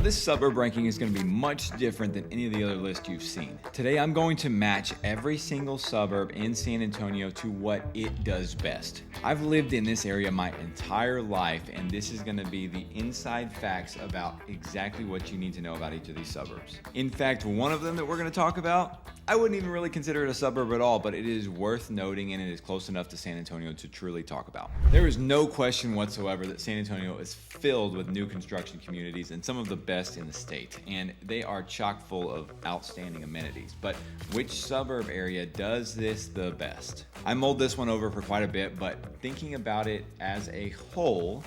this suburb ranking is going to be much different than any of the other lists you've seen. Today I'm going to match every single suburb in San Antonio to what it does best. I've lived in this area my entire life, and this is going to be the inside facts about exactly what you need to know about each of these suburbs. In fact, one of them that we're going to talk about, I wouldn't even really consider it a suburb at all, but it is worth noting and it is close enough to San Antonio to truly talk about. There is no question whatsoever that San Antonio is filled with new construction communities and some of the best in the state, and they are chock full of outstanding amenities. But which suburb area does this the best? I mulled this one over for quite a bit, but thinking about it as a whole,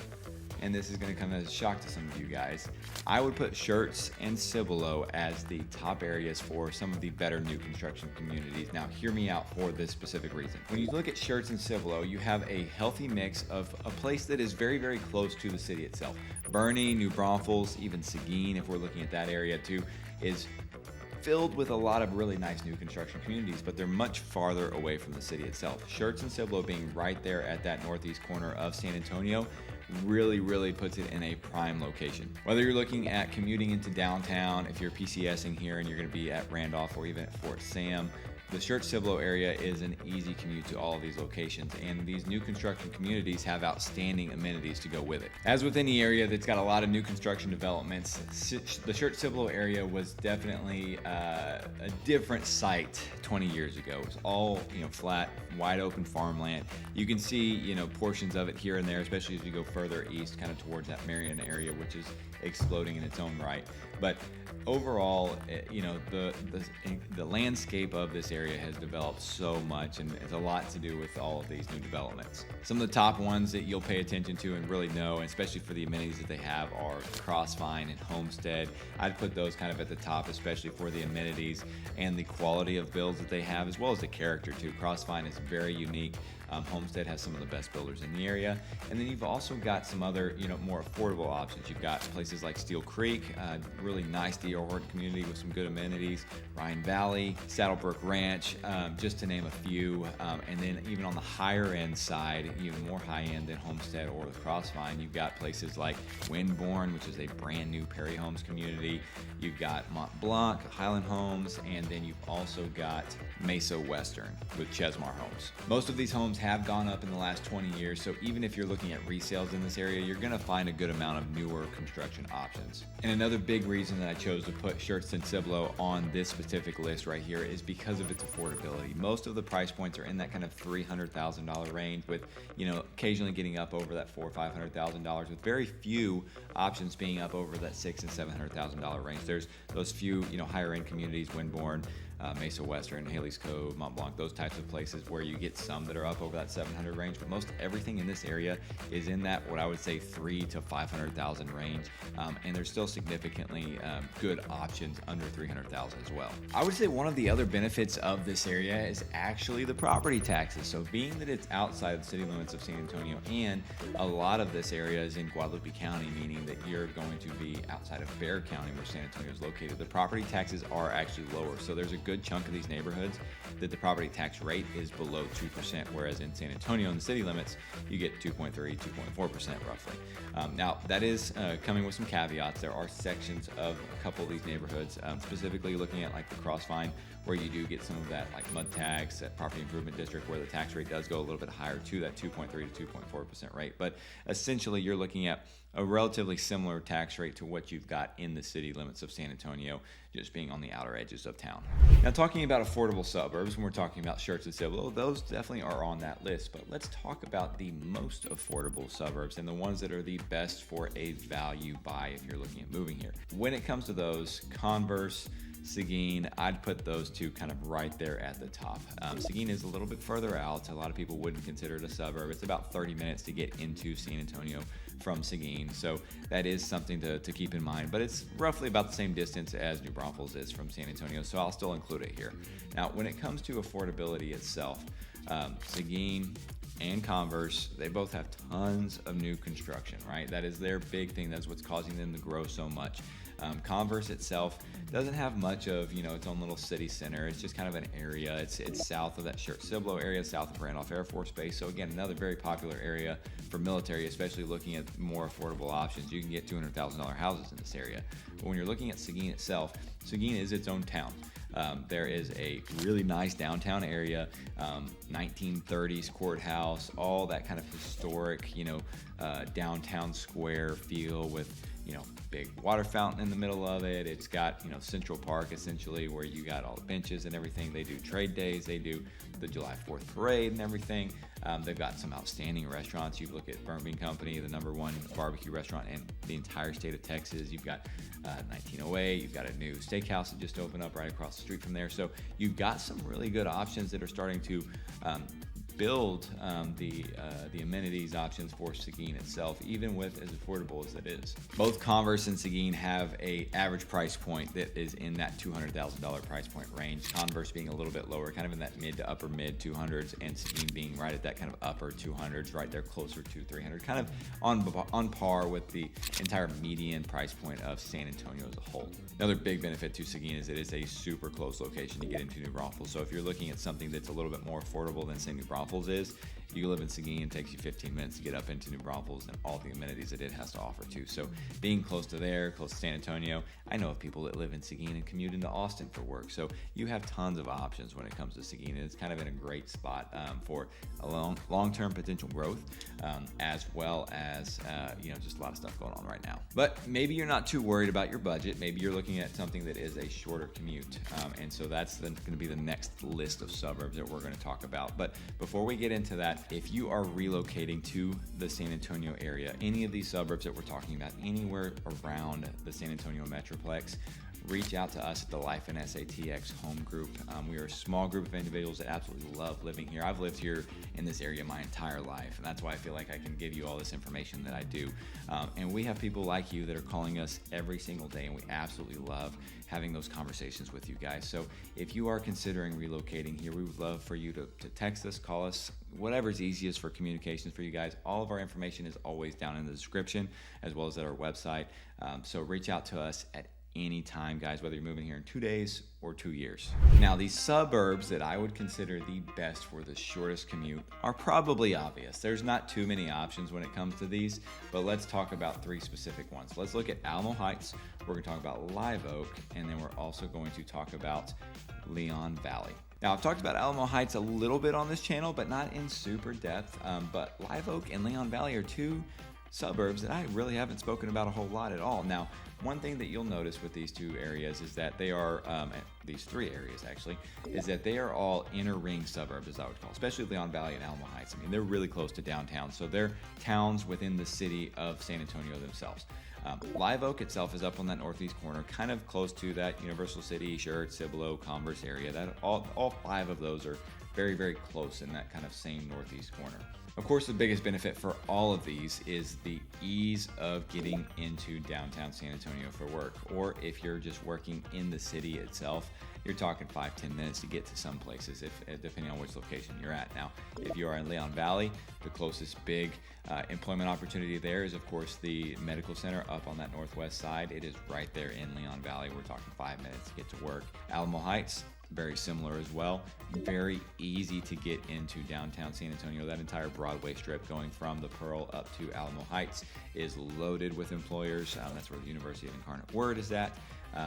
and this is going to come as a shock to some of you guys, I would put Schertz and Cibolo as the top areas for some of the better new construction communities. Now, hear me out for this specific reason. When you look at Schertz and Cibolo, you have a healthy mix of a place that is very, very close to the city itself. Boerne, New Braunfels, even Seguin, if we're looking at that area too, is filled with a lot of really nice new construction communities, but they're much farther away from the city itself. Schertz and Cibolo being right there at that northeast corner of San Antonio really puts it in a prime location. Whether you're looking at commuting into downtown, if you're PCSing here and you're going to be at Randolph or even at Fort Sam, the Schertz-Cibolo area is an easy commute to all of these locations, and these new construction communities have outstanding amenities to go with it. As with any area that's got a lot of new construction developments, the Schertz-Cibolo area was definitely a different site 20 years ago. It was all flat, wide open farmland. You can see portions of it here and there, especially as you go further east, kind of towards that Marion area, which is exploding in its own right. But overall, the landscape of this area has developed so much, and it's a lot to do with all of these new developments. Some of the top ones that you'll pay attention to and really know, and especially for the amenities that they have, are Crossvine and Homestead. I'd put those kind of at the top, especially for the amenities and the quality of builds that they have, as well as the character too. Crossvine is very unique. Homestead has some of the best builders in the area. And then you've also got some other, more affordable options. You've got places like Steel Creek, really nice D.R. Horton community with some good amenities, Ryan Valley, Saddlebrook Ranch, just to name a few. And then even on the higher end side, even more high end than Homestead or the Crossvine, you've got places like Boerne, which is a brand new Perry Homes community. You've got Mont Blanc, Highland Homes, and then you've also got Mesa Western with Chesmar Homes. Most of these homes have gone up in the last 20 years, so even if you're looking at resales in this area, you're going to find a good amount of newer construction options. And another big reason that I chose to put Schertz and Cibolo on this specific list right here is because of its affordability. Most of the price points are in that kind of $300,000 range, with occasionally getting up over that $400,000 or $500,000, with very few options being up over that $600,000 and $700,000 range. There's those few higher end communities, Winbourne, Mesa Western, Haley's Cove, Mont Blanc, those types of places where you get some that are up over that 700 range, but most everything in this area is in that, what I would say, 300,000 to 500,000 range, and there's still significantly good options under 300,000 as well. I would say one of the other benefits of this area is actually the property taxes. So being that it's outside the city limits of San Antonio, and a lot of this area is in Guadalupe County, meaning that you're going to be outside of Bexar County where San Antonio is located, the property taxes are actually lower. So there's a good chunk of these neighborhoods that the property tax rate is below 2%, whereas in San Antonio in the city limits, you get 2.3, 2.4% roughly. Now, that is coming with some caveats. There are sections of a couple of these neighborhoods, specifically looking at like the Crossvine, where you do get some of that like mud tax, that property improvement district, where the tax rate does go a little bit higher to that 2.3 to 2.4% rate. But essentially, you're looking at a relatively similar tax rate to what you've got in the city limits of San Antonio, just being on the outer edges of town. Now, talking about affordable suburbs, when we're talking about Schertz and Cibolo, those definitely are on that list. But let's talk about the most affordable suburbs and the ones that are the best for a value buy if you're looking at moving here. When it comes to those, Converse, Seguin, I'd put those two kind of right there at the top. Seguin is a little bit further out. A lot of people wouldn't consider it a suburb. It's about 30 minutes to get into San Antonio from Seguin, so that is something to keep in mind, but it's roughly about the same distance as New Braunfels is from San Antonio, so I'll still include it here. Now, when it comes to affordability itself, Seguin, and Converse, they both have tons of new construction, right? That is their big thing. That's what's causing them to grow so much. Converse itself doesn't have much of, its own little city center. It's just kind of an area. It's south of that Schertz Cibolo area, south of Randolph Air Force Base. So again, another very popular area for military, especially looking at more affordable options. You can get $200,000 houses in this area. But when you're looking at Seguin itself, Seguin is its own town. There is a really nice downtown area, 1930s courthouse, all that kind of historic, downtown square feel with, big water fountain in the middle of it. It's got, Central Park essentially, where you got all the benches and everything. They do trade days. They do the July 4th parade and everything. They've got some outstanding restaurants. You look at Burn Bean Company, the #1 barbecue restaurant in the entire state of Texas. You've got 1908. You've got a new steakhouse that just opened up right across the street from there. So you've got some really good options that are starting to build the amenities options for Seguin itself, even with as affordable as it is. Both Converse and Seguin have a average price point that is in that $200,000 price point range. Converse being a little bit lower, kind of in that mid to upper mid 200s, and Seguin being right at that kind of upper 200s, right there closer to 300, kind of on par with the entire median price point of San Antonio as a whole. Another big benefit to Seguin is it is a super close location to get into New Braunfels. So if you're looking at something that's a little bit more affordable than say New Braunfels is, you live in Seguin, it takes you 15 minutes to get up into New Braunfels and all the amenities that it has to offer too. So being close to there, close to San Antonio, I know of people that live in Seguin and commute into Austin for work. So you have tons of options when it comes to Seguin, and it's kind of in a great spot for a long-term potential growth, as well as just a lot of stuff going on right now. But maybe you're not too worried about your budget. Maybe you're looking at something that is a shorter commute, and so that's going to be the next list of suburbs that we're going to talk about. But before we get into that, if you are relocating to the San Antonio area, any of these suburbs that we're talking about, anywhere around the San Antonio Metroplex, reach out to us at the Life in SATX home group. We are a small group of individuals that absolutely love living here. I've lived here in this area my entire life, and that's why I feel like I can give you all this information that I do. And we have people like you that are calling us every single day, and we absolutely love having those conversations with you guys. So if you are considering relocating here, we would love for you to text us, call us, whatever's easiest for communications for you guys. All of our information is always down in the description, as well as at our website. So reach out to us at any time, guys, whether you're moving here in 2 days or 2 years. Now, these suburbs that I would consider the best for the shortest commute are probably obvious. There's not too many options when it comes to these, but let's talk about 3 specific ones. Let's look at Alamo Heights. We're going to talk about Live Oak, and then we're also going to talk about Leon Valley. Now, I've talked about Alamo Heights a little bit on this channel, but not in super depth. But Live Oak and Leon Valley are 2 suburbs that I really haven't spoken about a whole lot at all. Now, one thing that you'll notice with these 2 areas is that they are, these 3 areas actually, is that they are all inner ring suburbs, as I would call, especially Leon Valley and Alamo Heights. I mean, they're really close to downtown, so they're towns within the city of San Antonio themselves. Live Oak itself is up on that northeast corner, kind of close to that Universal City, Schertz, Cibolo, Converse area. That all 5 of those are very, very close in that kind of same northeast corner. Of course, the biggest benefit for all of these is the ease of getting into downtown San Antonio for work, or if you're just working in the city itself, you're talking 5-10 minutes to get to some places, depending on which location you're at. Now, if you are in Leon Valley, the closest big employment opportunity there is, of course, the medical center up on that northwest side. It is right there in Leon Valley. We're talking 5 minutes to get to work. Alamo Heights, very similar as well. Very easy to get into downtown San Antonio. That entire Broadway strip going from the Pearl up to Alamo Heights is loaded with employers. That's where the University of Incarnate Word is at.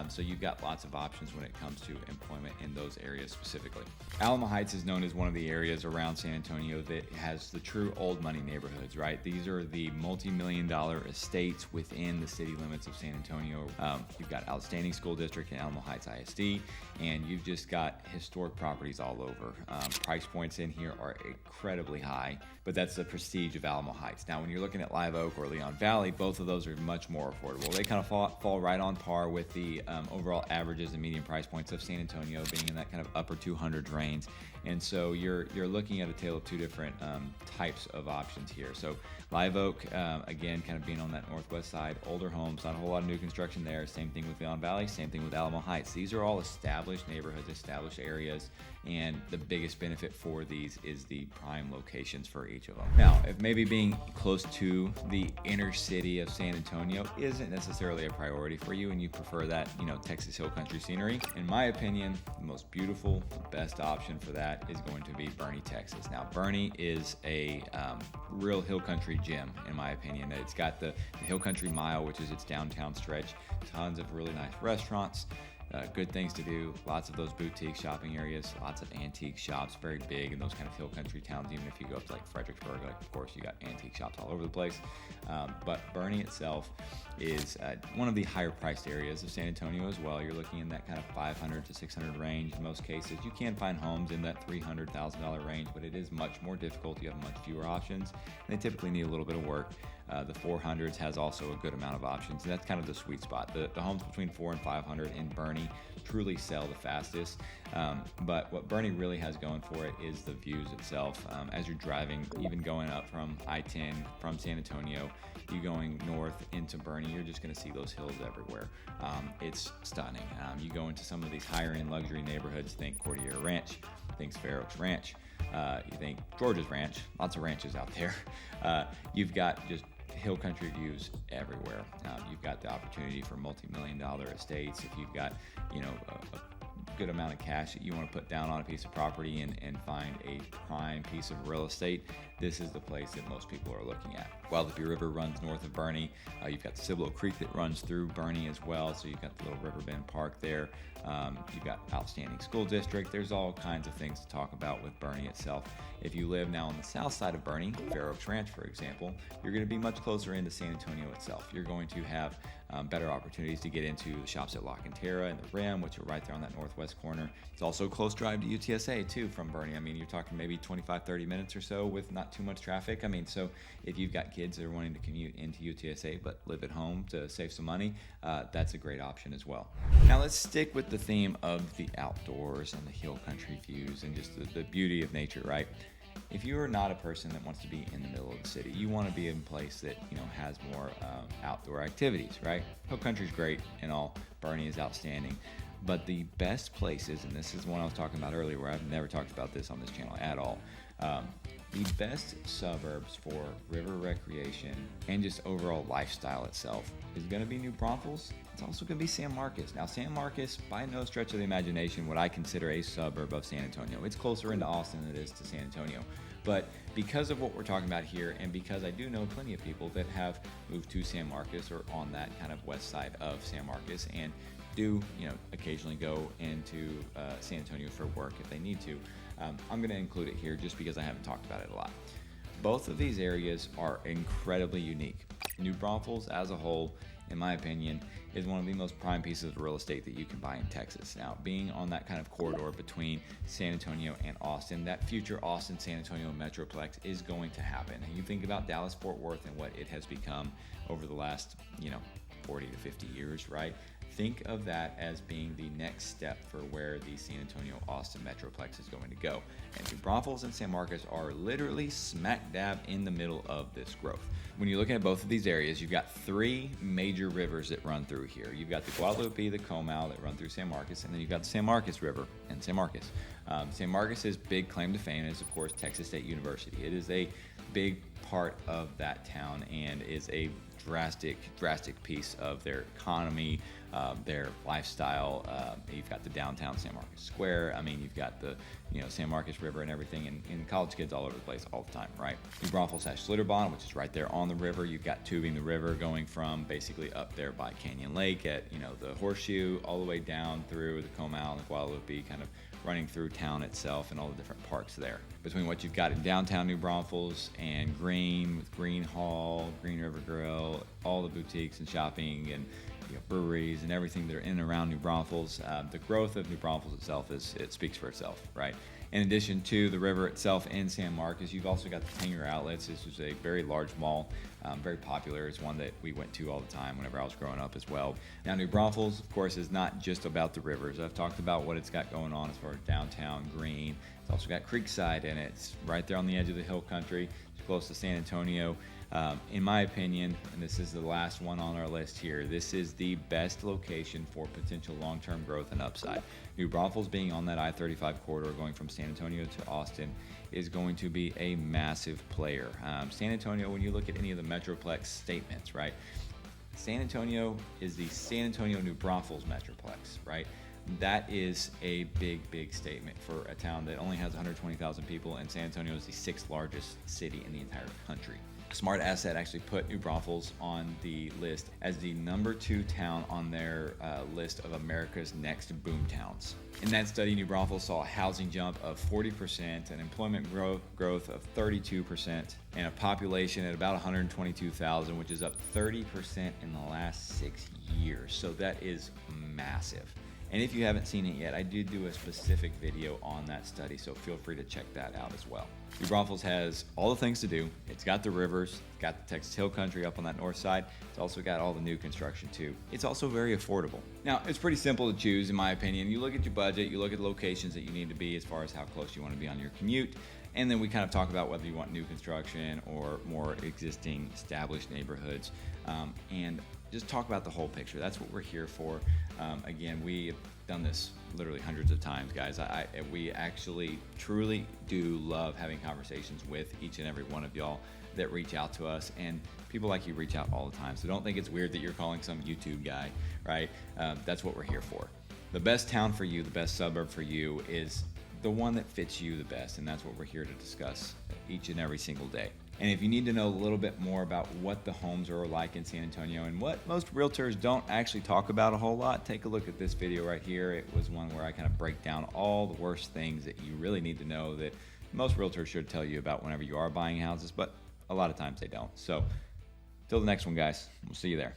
So you've got lots of options when it comes to employment in those areas specifically. Alamo Heights is known as one of the areas around San Antonio that has the true old money neighborhoods, right? These are the multi-million-dollar estates within the city limits of San Antonio. You've got outstanding school district in Alamo Heights ISD, and you've just got historic properties all over. Price points in here are incredibly high, but that's the prestige of Alamo Heights. Now, when you're looking at Live Oak or Leon Valley, both of those are much more affordable. They kind of fall right on par with the the overall averages and median price points of San Antonio being in that kind of upper 200s range. And so you're looking at a tale of two different types of options here. So Live Oak, again, kind of being on that northwest side, older homes, not a whole lot of new construction there. Same thing with Leon Valley, same thing with Alamo Heights. These are all established neighborhoods, established areas, and the biggest benefit for these is the prime locations for each of them. Now, if maybe being close to the inner city of San Antonio isn't necessarily a priority for you and you prefer that, Texas Hill Country scenery, in my opinion, the most beautiful, best option for that is going to be Boerne, Texas. Now, Boerne is a real hill country gem, in my opinion. It's got the Hill Country Mile, which is its downtown stretch, tons of really nice restaurants, good things to do, lots of those boutique shopping areas, lots of antique shops, very big in those kind of hill country towns. Even if you go up to like Fredericksburg, of course you got antique shops all over the place. But Boerne itself is one of the higher priced areas of San Antonio as well. You're looking in that kind of $500 to $600 range in most cases. You can find homes in that $300,000 range, but it is much more difficult. You have much fewer options. And they typically need a little bit of work. The 400s has also a good amount of options, and that's kind of the sweet spot. The homes between 4 and 500 in Boerne truly sell the fastest. But what Boerne really has going for it is the views itself. As you're driving, even going up from I-10 from San Antonio, you going north into Boerne, you're just going to see those hills everywhere. It's stunning. You go into some of these higher end luxury neighborhoods, think Cordillera Ranch, think Fair Oaks Ranch, you think George's Ranch, lots of ranches out there. You've got just hill country views everywhere. You've got the opportunity for multi-million-dollar estates. If you've got, a good amount of cash that you want to put down on a piece of property and find a prime piece of real estate, this is the place that most people are looking at. Guadalupe River runs north of Boerne. You've got the Cibolo Creek that runs through Boerne as well, so you've got the little Riverbend Park there. You've got outstanding school district. There's all kinds of things to talk about with Boerne itself. If you live now on the south side of Boerne, Fair Oaks Ranch, for example, you're going to be much closer into San Antonio itself. You're going to have better opportunities to get into the shops at La Cantera and the Rim, which are right there on that northwest corner. It's also a close drive to UTSA too from Boerne. I mean, you're talking maybe 25-30 minutes or so with not too much traffic. I mean, so if you've got kids that are wanting to commute into UTSA but live at home to save some money, that's a great option as well. Now let's stick with the theme of the outdoors and the hill country views and just the beauty of nature, right? If you are not a person that wants to be in the middle of the city, you want to be in a place that has more outdoor activities, right? Hill country's great and all. Boerne is outstanding, but the best places, and this is one I was talking about earlier, where I've never talked about this on this channel at all. The best suburbs for river recreation and just overall lifestyle itself is going to be New Braunfels. It's also going to be San Marcos. Now, San Marcos, by no stretch of the imagination, what I consider a suburb of San Antonio. It's closer into Austin than it is to San Antonio. But because of what we're talking about here, and because I do know plenty of people that have moved to San Marcos or on that kind of west side of San Marcos and do, occasionally go into San Antonio for work if they need to, I'm going to include it here just because I haven't talked about it a lot. Both of these areas are incredibly unique. New Braunfels as a whole, in my opinion, is one of the most prime pieces of real estate that you can buy in Texas. Now, being on that kind of corridor between San Antonio and Austin, that future Austin-San Antonio Metroplex is going to happen. And you think about Dallas-Fort Worth and what it has become over the last, 40 to 50 years, right? Think of that as being the next step for where the San Antonio-Austin Metroplex is going to go. And New Braunfels and San Marcos are literally smack dab in the middle of this growth. When you're looking at both of these areas, you've got three major rivers that run through here. You've got the Guadalupe, the Comal that run through San Marcos, and then you've got the San Marcos River in San Marcos. San Marcos' big claim to fame is, of course, Texas State University. It is a big part of that town and is a drastic piece of their economy, their lifestyle. You've got the downtown San Marcos Square. I mean, you've got the San Marcos River and everything, and college kids all over the place all the time, right? New Braunfels has Schlitterbahn, which is right there on the river. You've got tubing the river going from basically up there by Canyon Lake at the Horseshoe all the way down through the Comal and the Guadalupe, kind of running through town itself and all the different parks there. Between what you've got in downtown New Braunfels and Green with Green Hall, Green River Grill, all the boutiques and shopping and breweries and everything that are in and around New Braunfels. The growth of New Braunfels itself it speaks for itself, right? In addition to the river itself and San Marcos, you've also got the Tanger Outlets. This is a very large mall, very popular. It's one that we went to all the time whenever I was growing up as well. Now, New Braunfels, of course, is not just about the rivers. I've talked about what it's got going on as far as downtown green. It's also got Creekside in it. It's right there on the edge of the hill country. It's close to San Antonio. In my opinion, and this is the last one on our list here, this is the best location for potential long-term growth and upside. New Braunfels being on that I-35 corridor going from San Antonio to Austin is going to be a massive player. San Antonio, when you look at any of the Metroplex statements, right? San Antonio is the San Antonio New Braunfels Metroplex, right? That is a big statement for a town that only has 120,000 people, and San Antonio is the 6th largest city in the entire country. Smart Asset actually put New Braunfels on the list as the #2 town on their list of America's next boom towns. In that study, New Braunfels saw a housing jump of 40%, an employment growth of 32%, and a population at about 122,000, which is up 30% in the last 6 years. So that is massive. And if you haven't seen it yet, I did do a specific video on that study, so feel free to check that out as well. New Braunfels has all the things to do. It's got the rivers, it's got the Texas Hill Country up on that north side. It's also got all the new construction too. It's also very affordable. Now, it's pretty simple to choose in my opinion. You look at your budget, you look at the locations that you need to be as far as how close you want to be on your commute, and then we kind of talk about whether you want new construction or more existing established neighborhoods, and just talk about the whole picture. That's what we're here for. Again, we have done this literally hundreds of times, guys. We actually truly do love having conversations with each and every one of y'all that reach out to us, and people like you reach out all the time. So don't think it's weird that you're calling some YouTube guy, right? That's what we're here for. The best town for you, the best suburb for you is the one that fits you the best, and that's what we're here to discuss each and every single day. And if you need to know a little bit more about what the homes are like in San Antonio and what most realtors don't actually talk about a whole lot, take a look at this video right here. It was one where I kind of break down all the worst things that you really need to know that most realtors should tell you about whenever you are buying houses, but a lot of times they don't. So, till the next one, guys. We'll see you there.